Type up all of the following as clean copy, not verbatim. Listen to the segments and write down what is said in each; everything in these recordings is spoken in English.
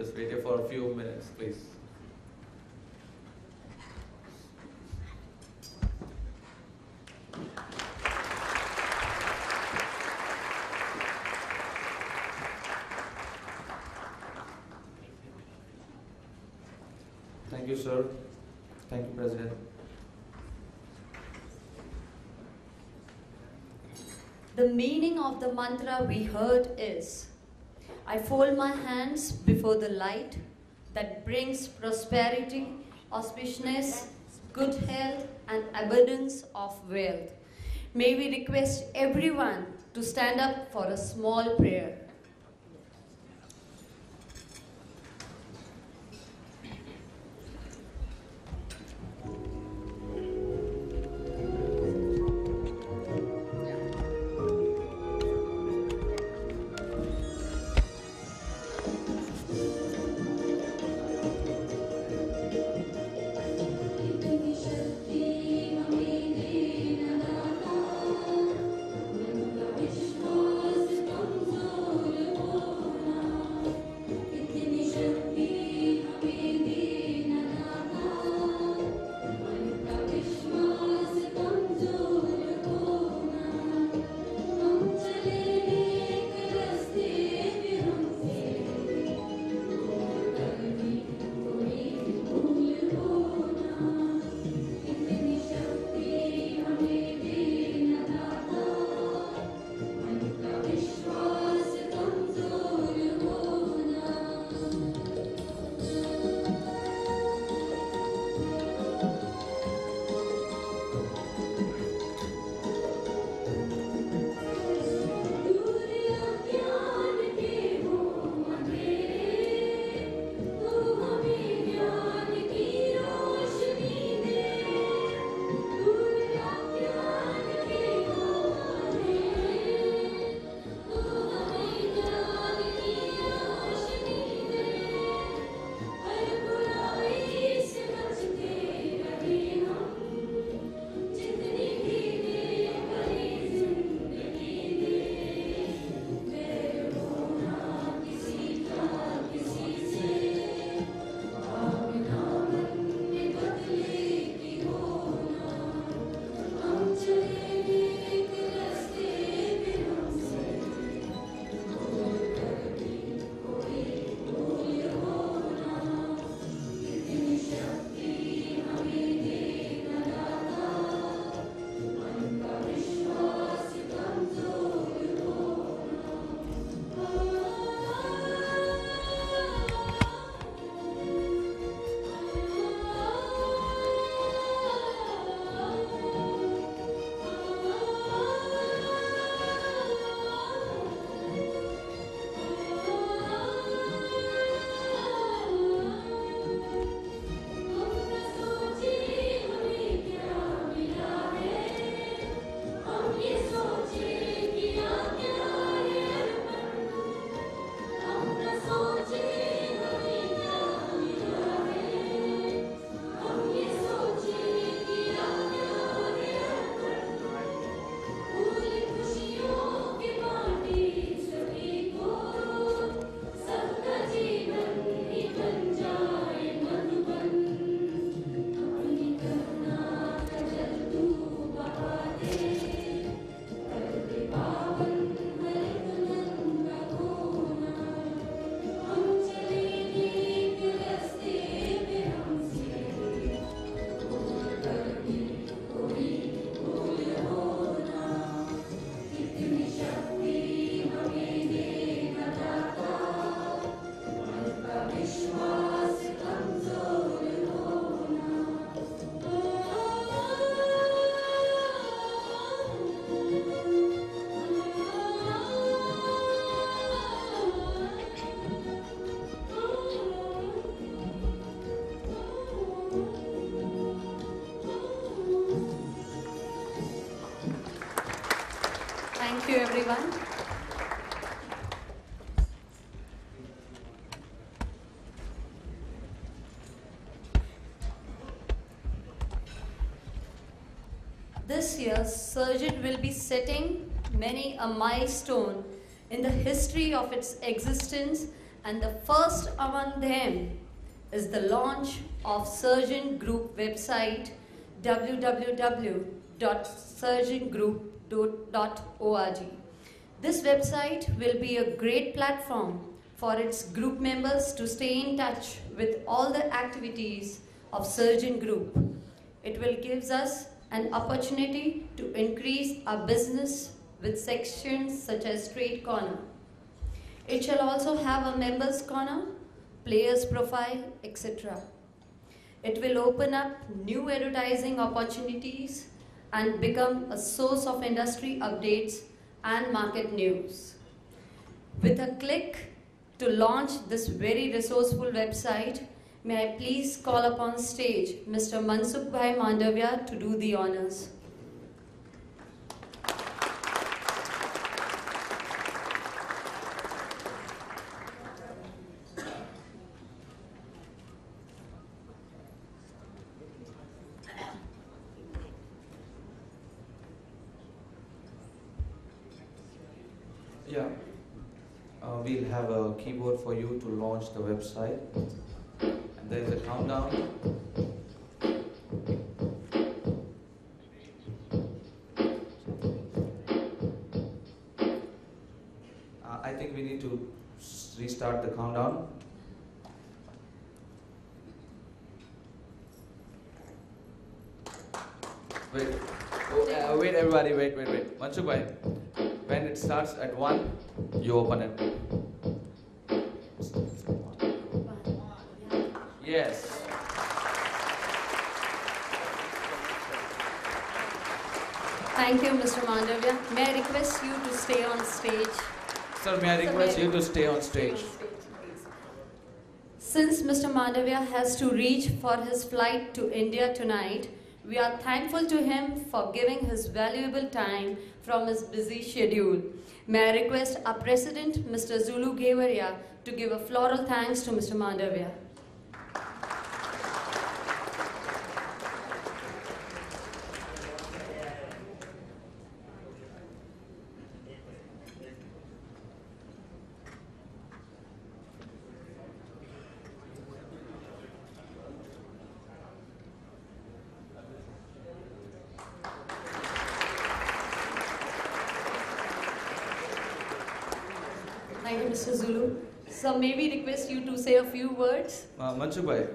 Just wait here for a few minutes, please. Thank you, sir. Thank you, President. The meaning of the mantra we heard is, I fold my hands before the light that brings prosperity, auspiciousness, good health, and abundance of wealth. May we request everyone to stand up for a small prayer. Thank you, everyone. This year, Surgit will be setting many a milestone in the history of its existence and the first among them is the launch of Surgeon Group website www.surgeongroup.org. This website will be a great platform for its group members to stay in touch with all the activities of Surgeon Group. It will give us an opportunity to increase our business with sections such as Trade Corner. It shall also have a members corner, players profile, etc. It will open up new advertising opportunities and become a source of industry updates and market news. With a click to launch this very resourceful website, may I please call upon stage Mr. Mansukh Bhai Mandavia to do the honors. Yeah, we'll have a keyboard for you to launch the website. And there's a countdown. I think we need to restart the countdown. Wait, wait everybody, wait. Mansukh bhai, when it starts at 1, you open it. Yes. Thank you, Mr. Mandavia. May I request you to stay on stage? Sir, may I request you to stay on stage? Since Mr. Mandavia has to reach for his flight to India tonight, we are thankful to him for giving his valuable time from his busy schedule. May I request our President, Mr. Zulu Gevaria, to give a floral thanks to Mr. Mandavia. Thank you, Mr. Zulu. So may we request you to say a few words? Mansukh bhai.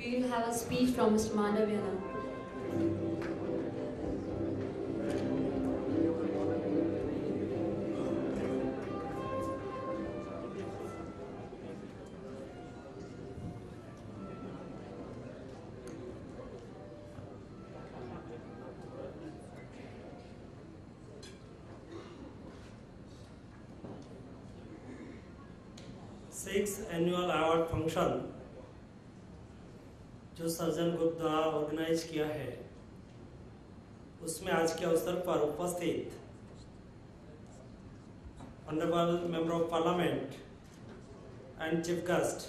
We will have a speech from Mr. Mandavia now. Sixth annual award function जो surgeon group द्वारा organise किया है, उसमें आज के अवसर पर उपस्थित honourable member of parliament and chief guest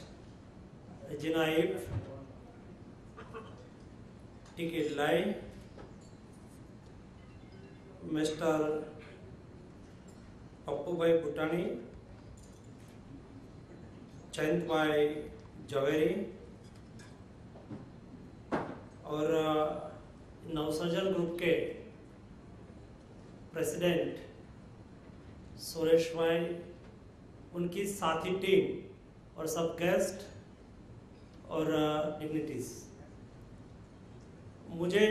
जनाब टिकट लाई, मिस्टर पप्पू भाई भूटानी, जयंत भाई जवेरी और नवसर्जन ग्रुप के प्रेसिडेंट सुरेश भाई, उनकी साथी टीम और सब गेस्ट और डिग्निटीज, मुझे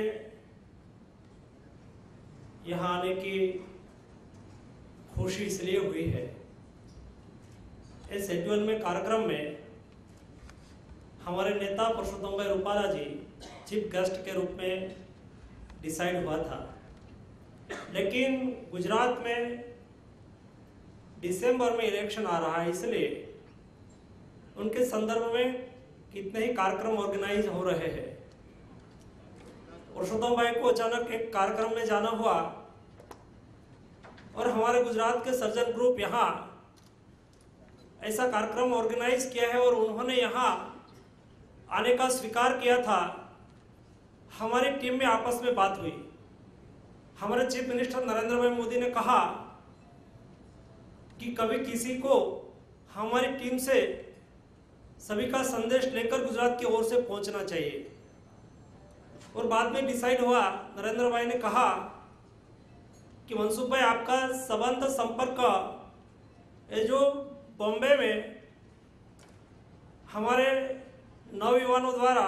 यहाँ आने की खुशी इसलिए हुई है, इस शेड्यूल में कार्यक्रम में हमारे नेता पुरुषोत्तम भाई रूपाला जी चीफ गेस्ट के रूप में डिसाइड हुआ था, लेकिन गुजरात में दिसंबर में इलेक्शन आ रहा है, इसलिए उनके संदर्भ में कितने ही कार्यक्रम ऑर्गेनाइज हो रहे हैं। पुरुषोत्तम भाई को अचानक एक कार्यक्रम में जाना हुआ और हमारे गुजरात के सर्जन ग्रुप यहाँ ऐसा कार्यक्रम ऑर्गेनाइज किया है और उन्होंने यहाँ आने का स्वीकार किया था। हमारी टीम में आपस में बात हुई। हमारे चीफ मिनिस्टर नरेंद्र भाई मोदी ने कहा कि कभी किसी को हमारी टीम से सभी का संदेश लेकर गुजरात की ओर से पहुंचना चाहिए। और बाद में डिसाइड हुआ, नरेंद्र भाई ने कहा कि मनसुख भाई आपका संबंध संपर्क ये जो बॉम्बे में हमारे नवयुवानों द्वारा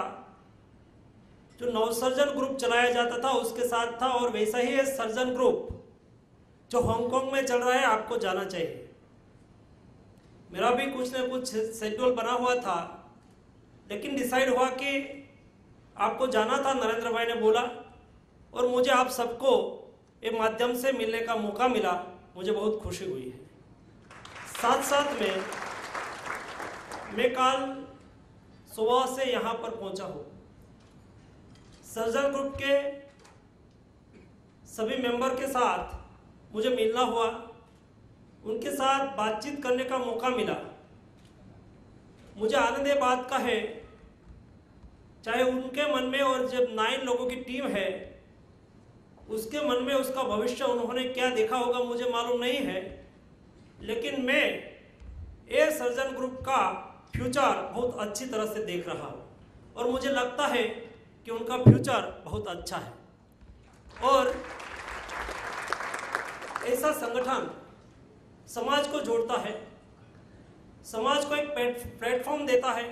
जो नवसर्जन ग्रुप चलाया जाता था उसके साथ था, और वैसा ही एक सर्जन ग्रुप जो हांगकांग में चल रहा है आपको जाना चाहिए। मेरा भी कुछ न कुछ शेड्यूल बना हुआ था, लेकिन डिसाइड हुआ कि आपको जाना था, नरेंद्र भाई ने बोला, और मुझे आप सबको ये माध्यम से मिलने का मौका मिला, मुझे बहुत खुशी हुई है। साथ साथ में मैं कल सुबह से यहाँ पर पहुँचा हूँ। सर्जन ग्रुप के सभी मेंबर के साथ मुझे मिलना हुआ, उनके साथ बातचीत करने का मौका मिला। मुझे आनंद ये बात का है, चाहे उनके मन में और जब 9 लोगों की टीम है उसके मन में उसका भविष्य उन्होंने क्या देखा होगा मुझे मालूम नहीं है, लेकिन मैं ये सर्जन ग्रुप का फ्यूचर बहुत अच्छी तरह से देख रहा हूँ और मुझे लगता है कि उनका फ्यूचर बहुत अच्छा है। और ऐसा संगठन समाज को जोड़ता है, समाज को एक प्लेटफॉर्म देता है,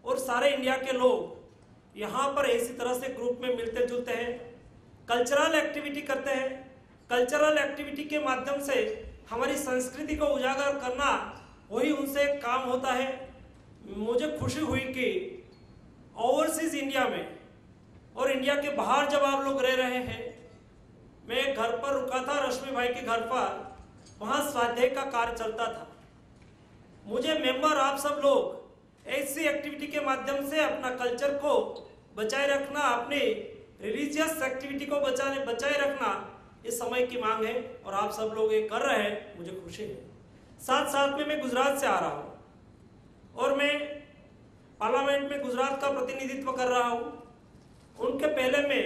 और सारे इंडिया के लोग यहाँ पर इसी तरह से ग्रुप में मिलते जुलते हैं, कल्चरल एक्टिविटी करते हैं। कल्चरल एक्टिविटी के माध्यम से हमारी संस्कृति को उजागर करना वही उनसे एक काम होता है। मुझे खुशी हुई कि ओवरसीज इंडिया में और इंडिया के बाहर जब आप लोग रह रहे हैं, मैं घर पर रुका था रश्मि भाई के घर पर, वहाँ स्वाध्याय का कार्य चलता था। मुझे मेंबर आप सब लोग ऐसी एक्टिविटी के माध्यम से अपना कल्चर को बचाए रखना, अपनी रिलीजियस एक्टिविटी को बचाए रखना ये समय की मांग है, और आप सब लोग ये कर रहे हैं, मुझे खुशी है। साथ साथ में मैं गुजरात से आ रहा हूँ और मैं पार्लियामेंट में गुजरात का प्रतिनिधित्व कर रहा हूँ। उनके पहले मैं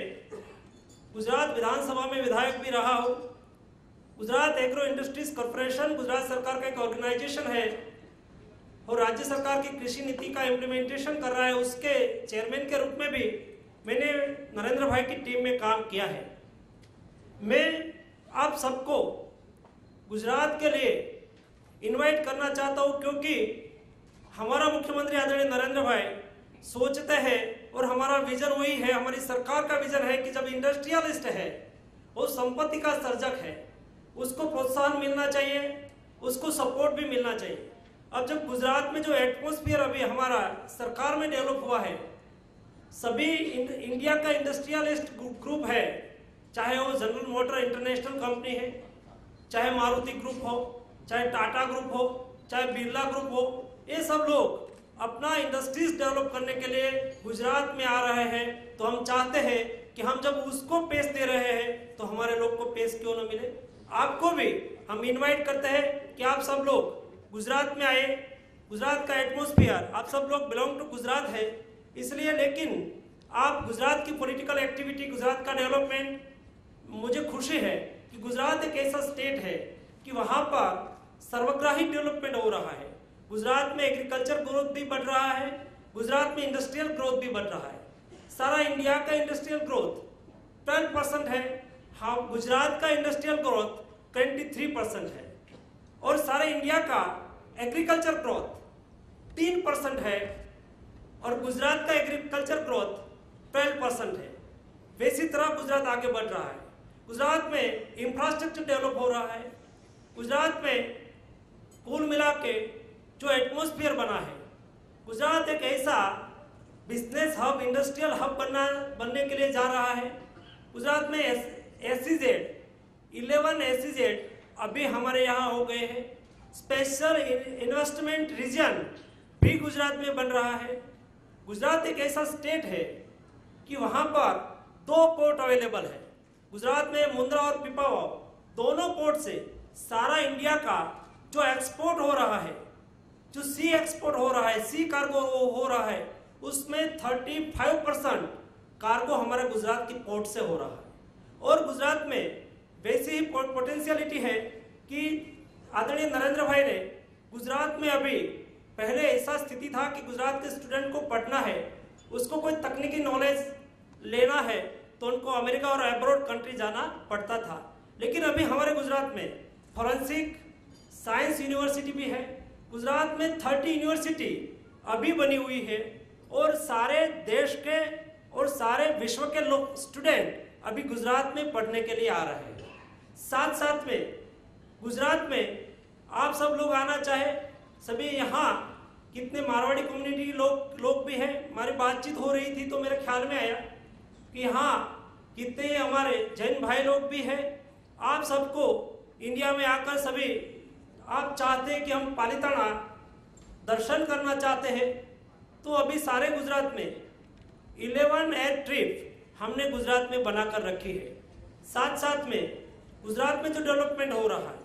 गुजरात विधानसभा में विधायक भी रहा हूँ। Gujarat agro industries corporation Gujarat सरकार का एक ऑर्गेनाइजेशन है और राज्य सरकार की कृषि नीति का इम्प्लीमेंटेशन कर रहा है, उसके चेयरमैन के रूप में भी मैंने नरेंद्र भाई की टीम में काम किया है। मैं आप सबको गुजरात के लिए इनवाइट करना चाहता हूँ, क्योंकि हमारा मुख्यमंत्री आदरणीय नरेंद्र भाई सोचते हैं और हमारा विजन वही है, हमारी सरकार का विजन है कि जब इंडस्ट्रियलिस्ट है वो संपत्ति का सर्जक है, उसको प्रोत्साहन मिलना चाहिए, उसको सपोर्ट भी मिलना चाहिए। अब जब गुजरात में जो एटमॉस्फेयर अभी हमारा सरकार में डेवलप हुआ है, सभी इंडिया का इंडस्ट्रियलिस्ट ग्रुप है, चाहे वो जनरल मोटर इंटरनेशनल कंपनी है, चाहे मारुति ग्रुप हो, चाहे टाटा ग्रुप हो, चाहे बिरला ग्रुप हो, ये सब लोग अपना इंडस्ट्रीज डेवलप करने के लिए गुजरात में आ रहे हैं। तो हम चाहते हैं कि हम जब उसको पेश दे रहे हैं तो हमारे लोग को पेश क्यों न मिले। आपको भी हम इनवाइट करते हैं कि आप सब लोग गुजरात में आए। गुजरात का एटमॉस्फेयर, आप सब लोग बिलोंग टू गुजरात है इसलिए, लेकिन आप गुजरात की पॉलिटिकल एक्टिविटी, गुजरात का डेवलपमेंट, मुझे खुशी है कि गुजरात एक ऐसा स्टेट है कि वहाँ पर सर्वग्राही डेवलपमेंट हो रहा है। गुजरात में एग्रीकल्चर ग्रोथ भी बढ़ रहा है, गुजरात में इंडस्ट्रियल ग्रोथ भी बढ़ रहा है। सारा इंडिया का इंडस्ट्रियल ग्रोथ 12% है, हाँ गुजरात का इंडस्ट्रियल ग्रोथ 23% है, और सारे इंडिया का एग्रीकल्चर ग्रोथ 3% है, और गुजरात का एग्रीकल्चर ग्रोथ 12% है। वैसी तरह गुजरात आगे बढ़ रहा है। गुजरात में इंफ्रास्ट्रक्चर डेवलप हो रहा है। गुजरात में कुल मिला के जो एटमॉस्फेयर बना है, गुजरात एक ऐसा बिजनेस हब, इंडस्ट्रियल हब बनने के लिए जा रहा है। गुजरात में SEZ 11 SEZ अभी हमारे यहाँ हो गए हैं। स्पेशल इन्वेस्टमेंट रीजन भी गुजरात में बन रहा है। गुजरात एक ऐसा स्टेट है कि वहां पर 2 पोर्ट अवेलेबल है। गुजरात में मुंद्रा और पिपावाव दोनों पोर्ट से सारा इंडिया का जो एक्सपोर्ट हो रहा है, जो सी एक्सपोर्ट हो रहा है, सी कार्गो हो रहा है, उसमें 35% कार्गो हमारे गुजरात की पोर्ट से हो रहा है। और गुजरात में वैसी ही पोटेंशियलिटी है कि आदरणीय नरेंद्र भाई ने गुजरात में अभी पहले ऐसा स्थिति था कि गुजरात के स्टूडेंट को पढ़ना है, उसको कोई तकनीकी नॉलेज लेना है तो उनको अमेरिका और अब्रॉड कंट्री जाना पड़ता था। लेकिन अभी हमारे गुजरात में फॉरेंसिक साइंस यूनिवर्सिटी भी है। गुजरात में 30 यूनिवर्सिटी अभी बनी हुई है और सारे देश के और सारे विश्व के लोग स्टूडेंट अभी गुजरात में पढ़ने के लिए आ रहे हैं। साथ साथ में गुजरात में आप सब लोग आना चाहे, सभी यहाँ कितने मारवाड़ी कम्युनिटी लोग भी हैं। हमारी बातचीत हो रही थी तो मेरे ख्याल में आया कि हाँ कितने हमारे जैन भाई लोग भी हैं। आप सबको इंडिया में आकर सभी आप चाहते हैं कि हम पालिताना दर्शन करना चाहते हैं तो अभी सारे गुजरात में 11 एयर ट्रिप हमने गुजरात में बनाकर रखी है। साथ साथ में गुजरात में जो डेवलपमेंट हो रहा है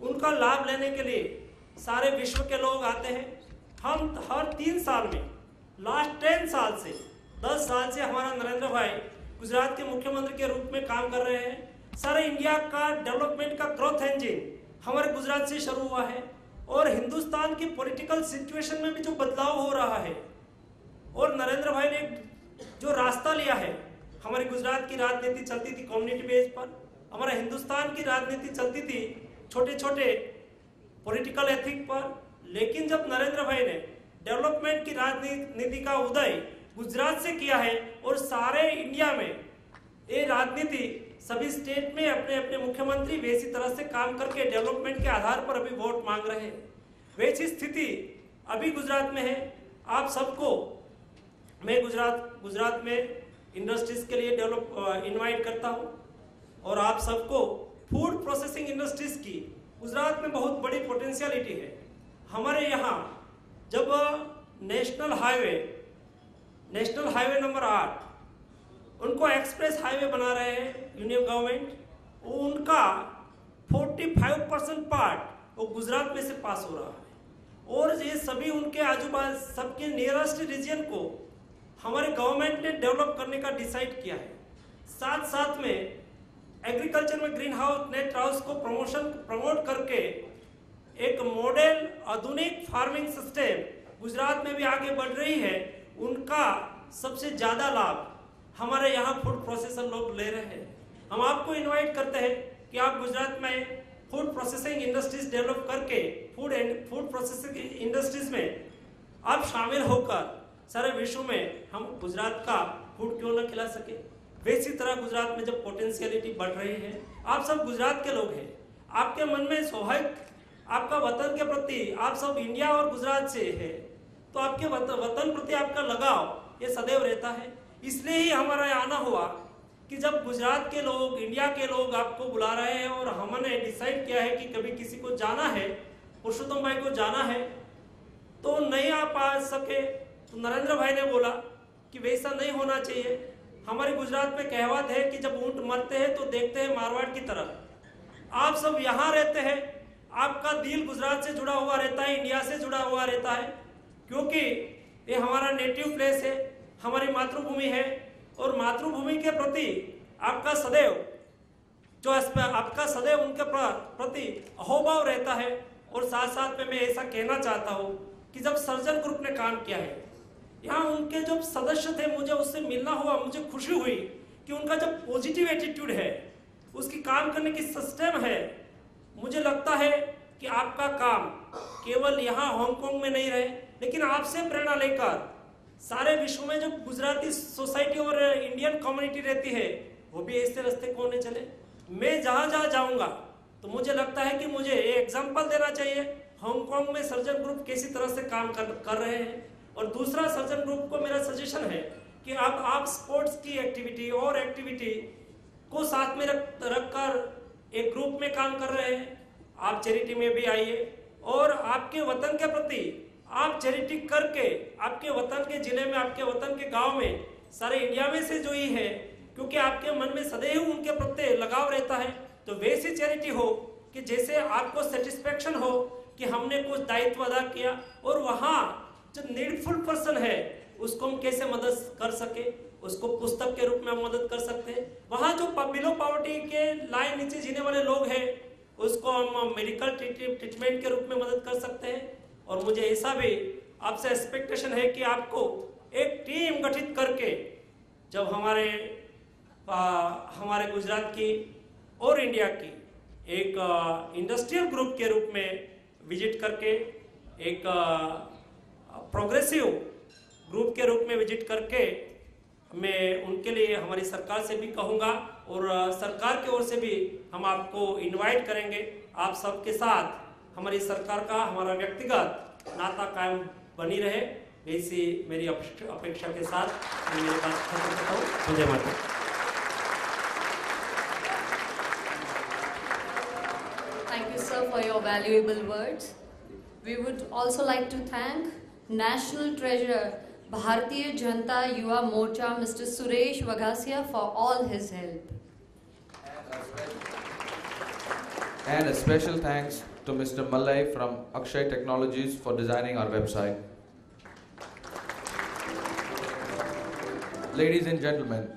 उनका लाभ लेने के लिए सारे विश्व के लोग आते हैं। हम हर 3 साल में लास्ट 10 साल से 10 साल से हमारा नरेंद्र भाई गुजरात के मुख्यमंत्री के रूप में काम कर रहे हैं। सारे इंडिया का डेवलपमेंट का ग्रोथ इंजन हमारे गुजरात से शुरू हुआ है और हिंदुस्तान की पॉलिटिकल सिचुएशन में भी जो बदलाव हो रहा है और नरेंद्र भाई ने जो रास्ता लिया है, हमारी गुजरात की राजनीति चलती थी कम्युनिटी बेस पर, हमारा हिंदुस्तान की राजनीति चलती थी छोटे छोटे पॉलिटिकल एथिक पर। लेकिन जब नरेंद्र भाई ने डेवलपमेंट की राजनीति का उदय गुजरात से किया है और सारे इंडिया में ये राजनीति सभी स्टेट में अपने अपने मुख्यमंत्री वैसी तरह से काम करके डेवलपमेंट के आधार पर अभी वोट मांग रहे हैं, वैसी स्थिति अभी गुजरात में है। आप सबको मैं गुजरात में इंडस्ट्रीज के लिए इनवाइट करता हूं और आप सबको फूड प्रोसेसिंग इंडस्ट्रीज की गुजरात में बहुत बड़ी पोटेंशियलिटी है। हमारे यहाँ जब नेशनल हाईवे नंबर 8 उनको एक्सप्रेस हाईवे बना रहे हैं यूनियन गवर्नमेंट, उनका 45% पार्ट वो गुजरात में से पास हो रहा है और ये सभी उनके आजू बाजू सबके नियरेस्ट रीजन को हमारे गवर्नमेंट ने डेवलप करने का डिसाइड किया है। साथ साथ में एग्रीकल्चर में ग्रीन हाउस नेट हाउस को प्रमोट करके एक मॉडल आधुनिक फार्मिंग सिस्टम गुजरात में भी आगे बढ़ रही है। उनका सबसे ज्यादा लाभ हमारे यहाँ फूड प्रोसेसर लोग ले रहे हैं। हम आपको इनवाइट करते हैं कि आप गुजरात में फूड प्रोसेसिंग इंडस्ट्रीज डेवलप करके फूड प्रोसेसिंग इंडस्ट्रीज में आप शामिल होकर सारे विश्व में हम गुजरात का फूड क्यों न खिला सके। वैसी तरह गुजरात में जब पोटेंशियलिटी बढ़ रही है, आप सब गुजरात के लोग हैं, आपके मन में स्वाभाविक आपका वतन के प्रति, आप सब इंडिया और गुजरात से है तो आपके वतन प्रति आपका लगाव ये सदैव रहता है। इसलिए ही हमारा आना हुआ कि जब गुजरात के लोग, इंडिया के लोग आपको बुला रहे हैं और हमने डिसाइड किया है कि कभी किसी को जाना है, पुरुषोत्तम भाई को जाना है तो नहीं आ पा सके तो नरेंद्र भाई ने बोला कि वैसा नहीं होना चाहिए। हमारे गुजरात में कहावत है कि जब ऊंट मरते हैं तो देखते हैं मारवाड़ की तरफ। आप सब यहाँ रहते हैं, आपका दिल गुजरात से जुड़ा हुआ रहता है, इंडिया से जुड़ा हुआ रहता है, क्योंकि ये हमारा नेटिव प्लेस है, हमारी मातृभूमि है और मातृभूमि के प्रति आपका सदैव उनके प्रति अहोभाव रहता है। और साथ साथ में मैं ऐसा कहना चाहता हूँ कि जब सर्जन ग्रुप ने काम किया है, यहाँ उनके जो सदस्य थे, मुझे उससे मिलना हुआ, मुझे खुशी हुई कि उनका जो पॉजिटिव एटीट्यूड है, उसकी काम करने की सिस्टम है, मुझे लगता है कि आपका काम केवल यहाँ हांगकांग में नहीं रहे लेकिन आपसे प्रेरणा लेकर सारे विश्व में जो गुजराती सोसाइटी और इंडियन कम्युनिटी रहती है वो भी ऐसे रास्ते कोने चले। मैं जहाँ जहाँ जाऊँगा तो मुझे लगता है कि मुझे एग्जाम्पल देना चाहिए हांगकांग में सर्जन ग्रुप कैसी तरह से काम कर रहे हैं। और दूसरा, सर्जन ग्रुप को मेरा सजेशन है कि आप स्पोर्ट्स की एक्टिविटी और एक्टिविटी को साथ में रखकर एक ग्रुप में काम कर रहे हैं। आप चैरिटी में भी आइए, और आपके वतन के प्रति आप चैरिटी करके आपके वतन के जिले में, आपके वतन के गांव में, सारे इंडिया में से जो ही है, क्योंकि आपके मन में सदैव उनके प्रति लगाव रहता है, तो वैसी चैरिटी हो कि जैसे आपको सेटिस्फेक्शन हो कि हमने कुछ दायित्व अदा किया, और वहाँ जो नीडफुल पर्सन है उसको हम कैसे मदद कर सके, उसको पुस्तक के रूप में हम मदद कर सकते हैं। वहाँ जो बिलो पॉवर्टी के लाइन नीचे जीने वाले लोग हैं उसको हम मेडिकल ट्रीटमेंट के रूप में मदद कर सकते हैं। और मुझे ऐसा भी आपसे एक्सपेक्टेशन है कि आपको एक टीम गठित करके जब हमारे गुजरात की और इंडिया की एक इंडस्ट्रियल ग्रुप के रूप में विजिट करके, एक प्रोग्रेसिव ग्रुप के रूप में विजिट करके, मैं उनके लिए हमारी सरकार से भी कहूँगा और सरकार की ओर से भी हम आपको इनवाइट करेंगे। आप सबके साथ हमारी सरकार का हमारा व्यक्तिगत नाता कायम बनी रहे, वैसी मेरी अपेक्षा के साथ मैं मेरी बात खत्म करता हूँ। जय माता। Thank you, sir, for your valuable words. We would also like to thank National Treasurer, Bharatiya Janata Yuva Morcha, Mr. Suresh Vagasia, for all his help. And a special thanks to Mr. Malay from Akshay Technologies for designing our website. Ladies and gentlemen,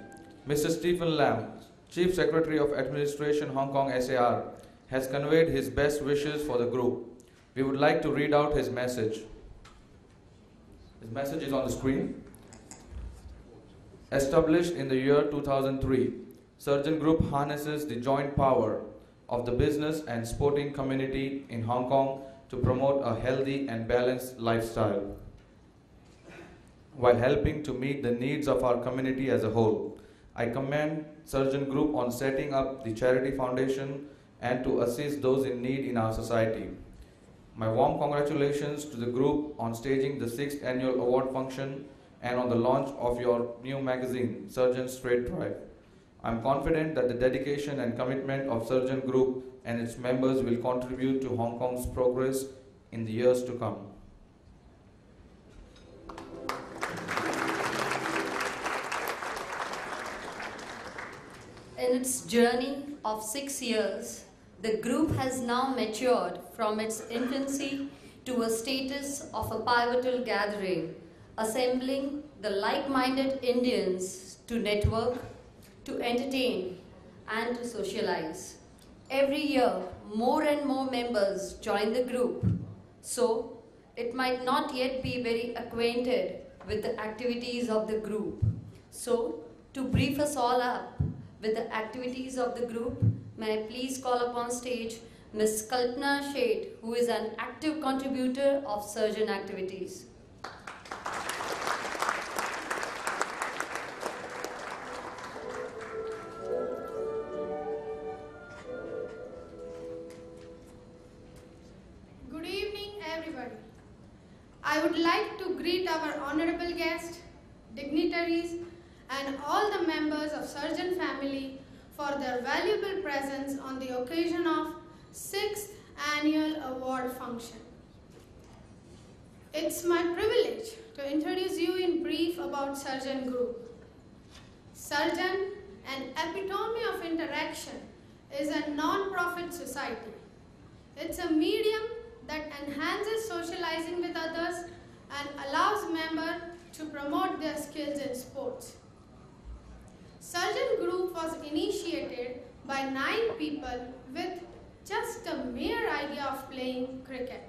Mr. Stephen Lam, Chief Secretary of Administration, Hong Kong SAR, has conveyed his best wishes for the group. We would like to read out his message. His message is on the screen. Established in the year 2003, Surgeon Group harnesses the joint power of the business and sporting community in Hong Kong to promote a healthy and balanced lifestyle, while helping to meet the needs of our community as a whole. I commend Surgeon Group on setting up the charity foundation and to assist those in need in our society. My warm congratulations to the group on staging the 6th annual award function and on the launch of your new magazine, Surgeon Straight Drive. I am confident that the dedication and commitment of Surgeon Group and its members will contribute to Hong Kong's progress in the years to come. In its journey of 6 years, the group has now matured from its infancy to a status of a pivotal gathering, assembling the like-minded Indians to network, to entertain, and to socialize. Every year, more and more members join the group, so it might not yet be very acquainted with the activities of the group. So, to brief us all up with the activities of the group, may I please call upon stage Ms. Kalpana Sheth, who is an active contributor of surgeon activities. Good evening, everybody. I would like to greet our honorable guests, dignitaries, and all the members of Surgeon family for their valuable presence on the occasion of 6th annual award function. It's my privilege to introduce you in brief about Surgeon Group. Surgeon, an epitome of interaction, is a non-profit society. It's a medium that enhances socializing with others and allows members to promote their skills in sports. Surgeon Group was initiated by 9 people with just a mere idea of playing cricket,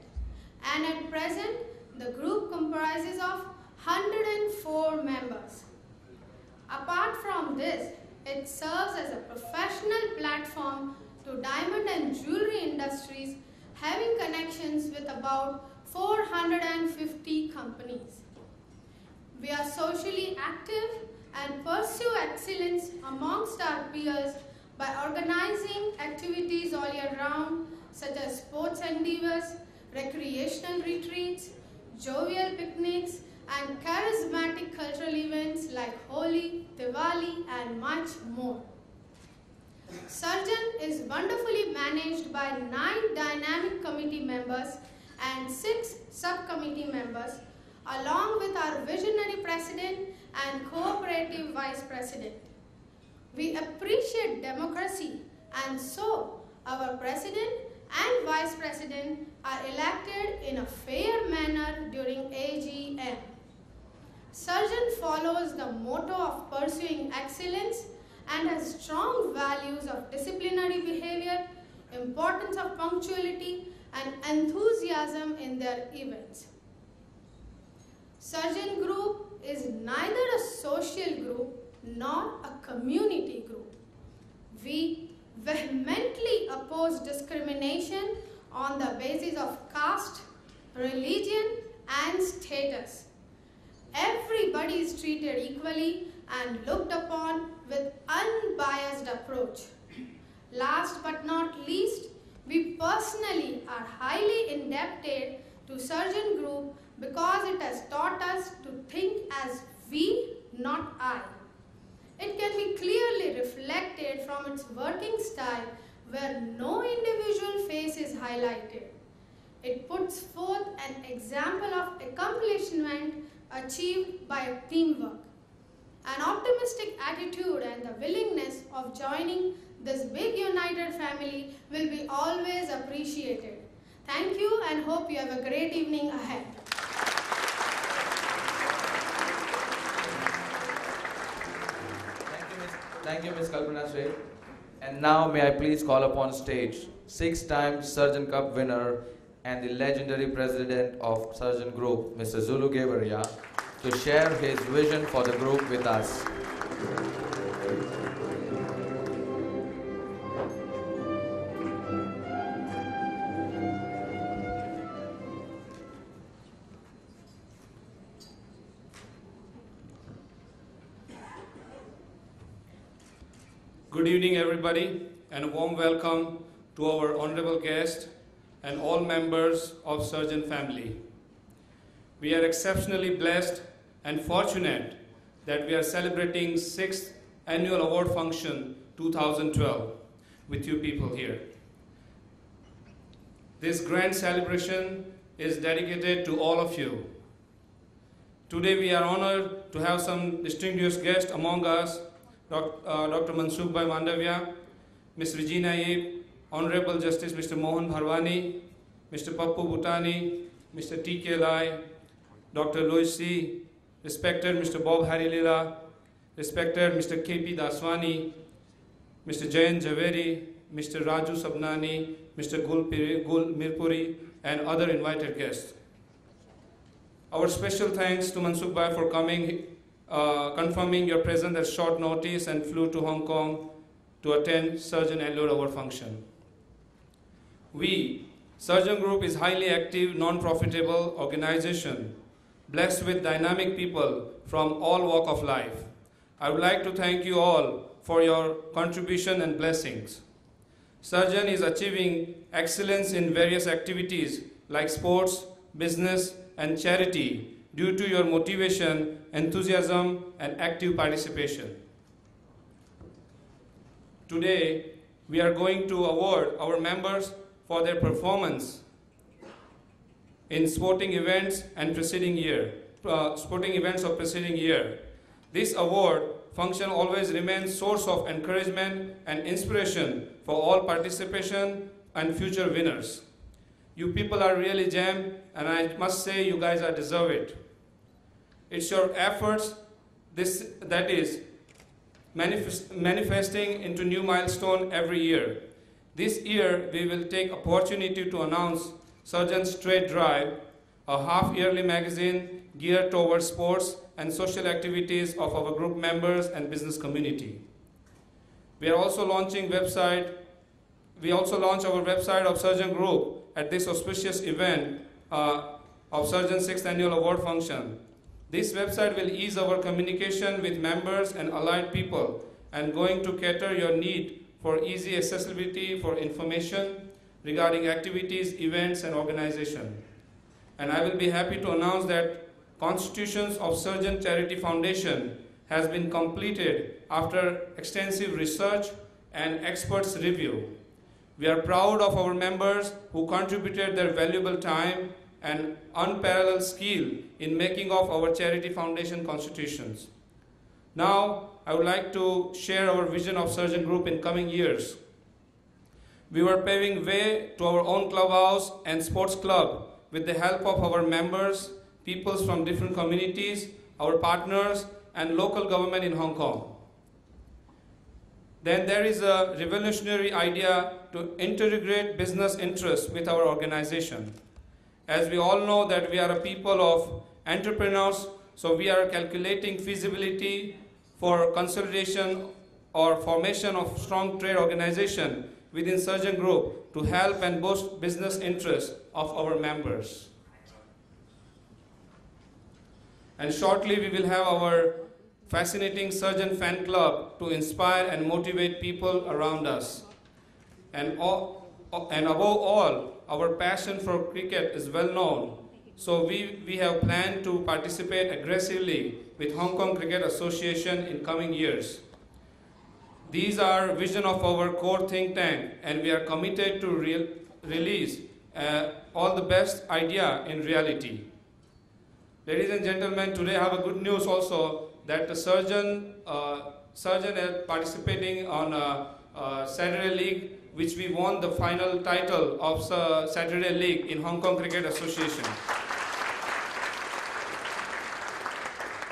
and at present the group comprises of 104 members. Apart from this, it serves as a professional platform to diamond and jewelry industries, having connections with about 450 companies. We are socially active and pursue excellence amongst our peers by organizing activities all year round, such as sports endeavors, recreational retreats, jovial picnics, and charismatic cultural events like Holi, Diwali, and much more. Surgeon is wonderfully managed by 9 dynamic committee members and 6 subcommittee members, along with our visionary president and cooperative vice president. We appreciate democracy, and so our president and vice president are elected in a fair manner during AGM. Surgeon follows the motto of pursuing excellence and has strong values of disciplinary behavior, importance of punctuality, and enthusiasm in their events. Surgeon Group is neither a social group nor a community group. We vehemently oppose discrimination on the basis of caste, religion, and status. Everybody is treated equally and looked upon with unbiased approach. Last but not least, we personally are highly indebted to Surgeon Group because it has taught us to think as we, not I. It can be clearly reflected from its working style where no individual face is highlighted. It puts forth an example of accomplishment achieved by teamwork. An optimistic attitude and the willingness of joining this big united family will be always appreciated. Thank you and hope you have a great evening ahead. Thank you, Ms. Kalpana Shrey. And now may I please call upon stage 6-time Surgeon Cup winner and the legendary president of Surgeon Group, Mr. Zulu Gevaria, to share his vision for the group with us. Good evening, everybody, and a warm welcome to our honorable guest and all members of Surgeon family. We are exceptionally blessed and fortunate that we are celebrating 6th Annual Award Function 2012 with you people here. This grand celebration is dedicated to all of you. Today we are honored to have some distinguished guests among us, Dr. Mansukh Bhai Mandavia, Ms. Regina Ip, Honorable Justice Mr. Mohan Bharwani, Mr. Pappu Bhutani, Mr. T.K. Lai, Dr. Louis C., respected Mr. Bob Harilila, respected Mr. K.P. Daswani, Mr. Jayant Javeri, Mr. Raju Sabnani, Mr. Gul Mirpuri, and other invited guests. Our special thanks to Mansukh Bhai for coming, confirming your presence at short notice and flew to Hong Kong to attend Surgeon Annual Award Function. We, Surgeon Group, is highly active, non-profitable organization, blessed with dynamic people from all walks of life. I would like to thank you all for your contribution and blessings. Surgeon is achieving excellence in various activities like sports, business, and charity due to your motivation, enthusiasm, and active participation. Today, we are going to award our members for their performance in sporting events and preceding year, This award function always remains source of encouragement and inspiration for all participation and future winners. You people are really gem, and I must say you guys are deserve it. It's your efforts that is manifesting into new milestone every year. This year, we will take opportunity to announce Surgeon Straight Drive, a half-yearly magazine geared towards sports and social activities of our group members and business community. We also launch our website of Surgeon Group at this auspicious event of Surgeon 6th Annual Award Function. This website will ease our communication with members and allied people and going to cater your need for easy accessibility for information regarding activities, events, and organization. And I will be happy to announce that Constitutions of Surgeon Charity Foundation has been completed after extensive research and experts' review. We are proud of our members who contributed their valuable time and unparalleled skill in making of our charity foundation constitutions. Now, I would like to share our vision of Surgeon Group in coming years. We were paving way to our own clubhouse and sports club with the help of our members, peoples from different communities, our partners, and local government in Hong Kong. Then there is a revolutionary idea to integrate business interests with our organization. As we all know that we are a people of entrepreneurs, so we are calculating feasibility for consolidation or formation of strong trade organization within Surgeon Group to help and boost business interests of our members. And shortly we will have our fascinating surgeon fan club to inspire and motivate people around us. And above all, our passion for cricket is well known. So we have planned to participate aggressively with Hong Kong Cricket Association in coming years. These are vision of our core think tank, and we are committed to release all the best idea in reality. Ladies and gentlemen, today I have a good news also that the surgeon is participating on Saturday League, which we won the final title of Saturday League in Hong Kong Cricket Association.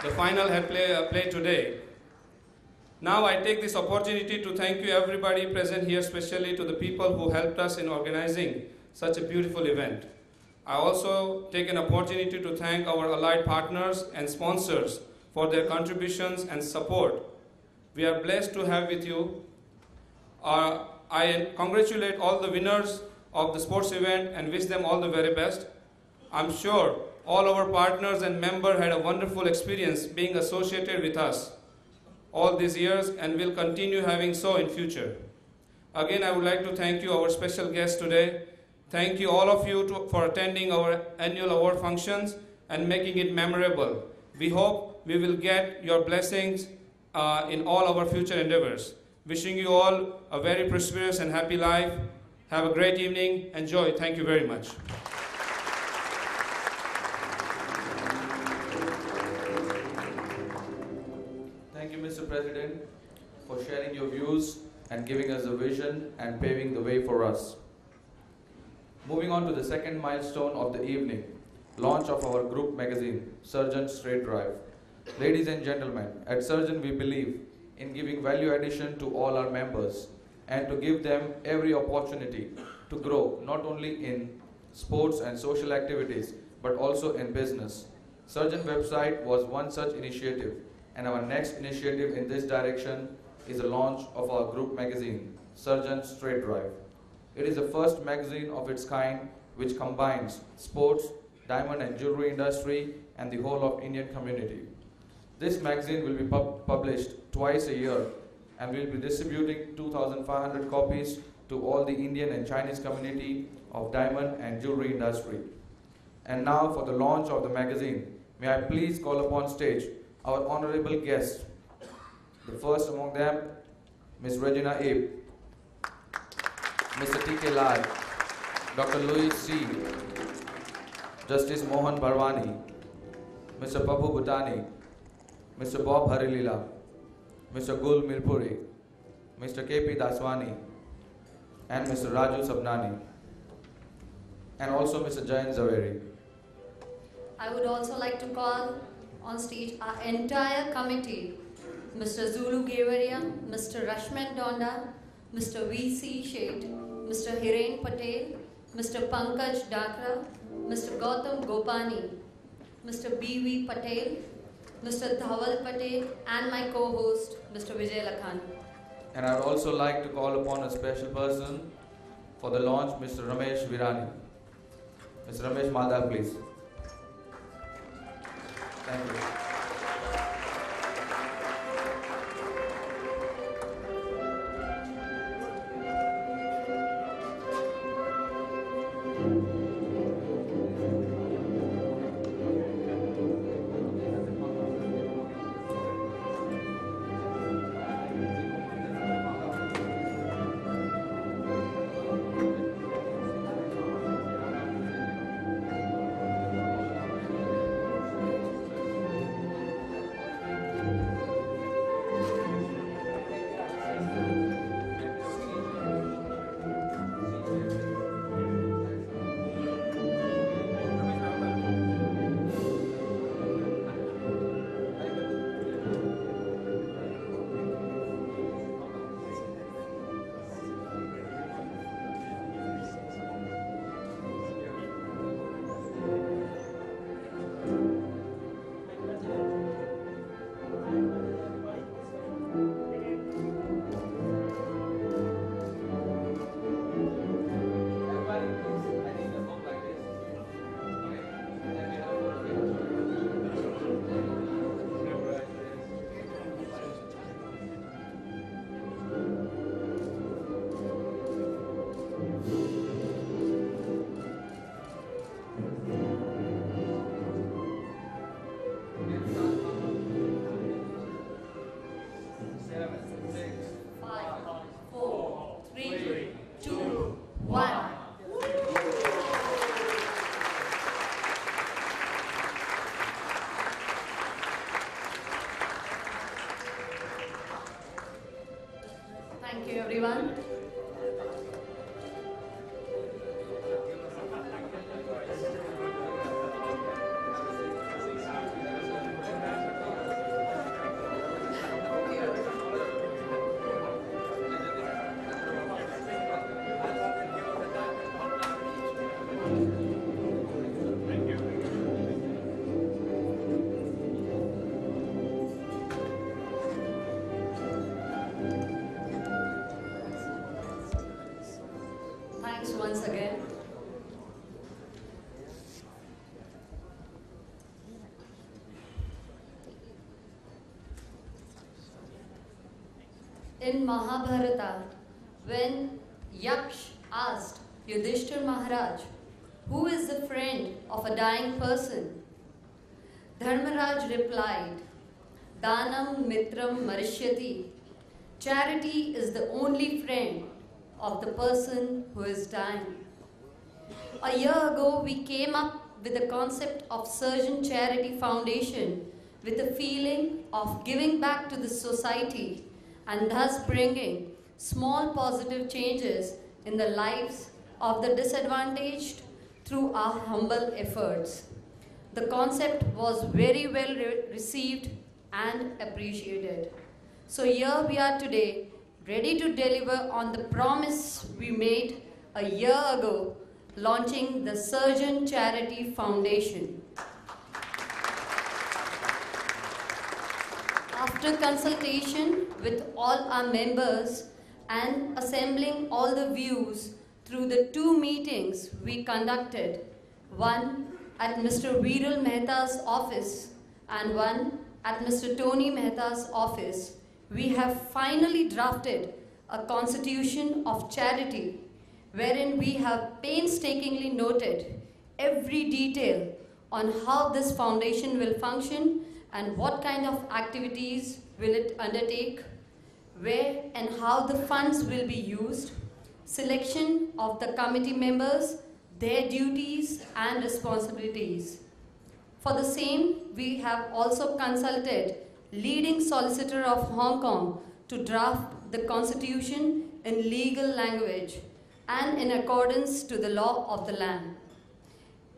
The final had played today. Now I take this opportunity to thank you everybody present here, especially to the people who helped us in organizing such a beautiful event. I also take an opportunity to thank our allied partners and sponsors for their contributions and support. We are blessed to have with you. I congratulate all the winners of the sports event and wish them all the very best. I'm sure all our partners and members had a wonderful experience being associated with us all these years and will continue having so in future. Again, I would like to thank you, our special guest today. Thank you all of you for attending our annual award functions and making it memorable. We hope we will get your blessings in all our future endeavors. Wishing you all a very prosperous and happy life. Have a great evening. Enjoy. Thank you very much. Thank you, Mr. President, for sharing your views and giving us a vision and paving the way for us. Moving on to the second milestone of the evening, launch of our group magazine, Surgeon Straight Drive. Ladies and gentlemen, at Surgeon we believe in giving value addition to all our members and to give them every opportunity to grow, not only in sports and social activities, but also in business. Surgeon website was one such initiative, and our next initiative in this direction is the launch of our group magazine, Surgeon Straight Drive. It is the first magazine of its kind which combines sports, diamond and jewelry industry, and the whole of Indian community. This magazine will be published twice a year and will be distributing 2,500 copies to all the Indian and Chinese community of diamond and jewelry industry. And now for the launch of the magazine, may I please call upon stage our honorable guests. The first among them, Ms. Regina Abe, Mr. T.K. Lal, Dr. Louis C., Justice Mohan Barwani, Mr. Papu Bhutani, Mr. Bob Harilila, Mr. Gul Mirpuri, Mr. K.P. Daswani, and Mr. Raju Sabnani, and also Mr. Jayan Zaveri. I would also like to call on stage our entire committee, Mr. Zulu Gevaria, Mr. Rashman Donda, Mr. V.C. Sheth, Mr. Hiren Patel, Mr. Pankaj Dakra, Mr. Gautam Gopani, Mr. B.V. Patel, Mr. Dhawal Patel, and my co-host, Mr. Vijay Lakhani. And I would also like to call upon a special person for the launch, Mr. Ramesh Virani. Mr. Ramesh Madhav, please. Thank you. everyone. Thanks once again. In Mahabharata, when Yaksh asked Yudhishthir Maharaj, who is the friend of a dying person? Dharmaraj replied, Danam Mitram Marishyati. Charity is the only friend of the person who is dying. A year ago, we came up with the concept of Surgeon Charity Foundation with a feeling of giving back to the society and thus bringing small positive changes in the lives of the disadvantaged through our humble efforts. The concept was very well received and appreciated. So here we are today, ready to deliver on the promise we made a year ago, launching the Surgeon Charity Foundation. After consultation with all our members and assembling all the views through the 2 meetings we conducted, one at Mr. Viral Mehta's office and one at Mr. Tony Mehta's office, we have finally drafted a constitution of charity wherein we have painstakingly noted every detail on how this foundation will function and what kind of activities will it undertake, where and how the funds will be used, selection of the committee members, their duties and responsibilities. For the same, we have also consulted leading solicitor of Hong Kong to draft the constitution in legal language and in accordance to the law of the land.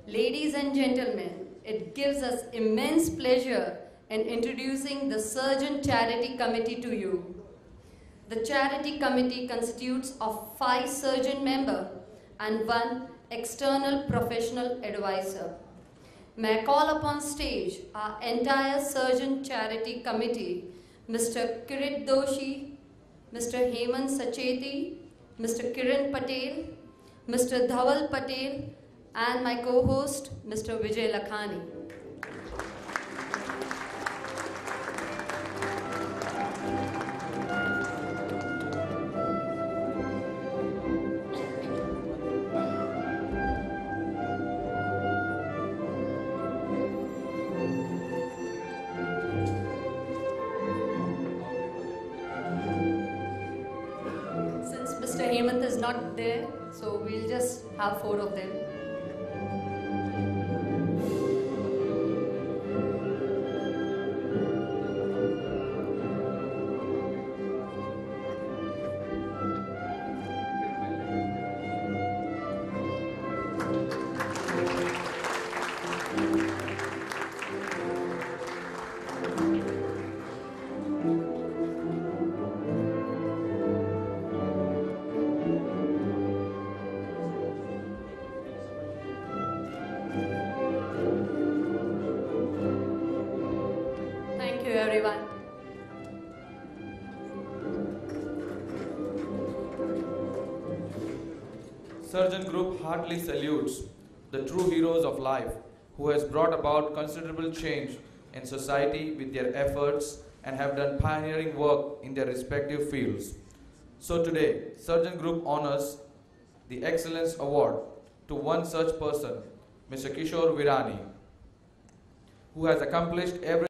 Ladies and gentlemen, it gives us immense pleasure in introducing the Surgeon Charity Committee to you. The Charity Committee constitutes of 5 surgeon members and 1 external professional advisor. May I call upon stage our entire Surgeon Charity Committee, Mr. Kirit Doshi, Mr. Hemant Sacheti, Mr. Kiran Patel, Mr. Dhaval Patel, and my co-host, Mr. Vijay Lakhani. Hemant is not there, so we'll just have 4 of them. Thank you, everyone. Surgeon Group heartily salutes the true heroes of life who has brought about considerable change in society with their efforts and have done pioneering work in their respective fields. So today, Surgeon Group honors the Excellence Award to one such person, Mr. Kishore Virani, who has accomplished everything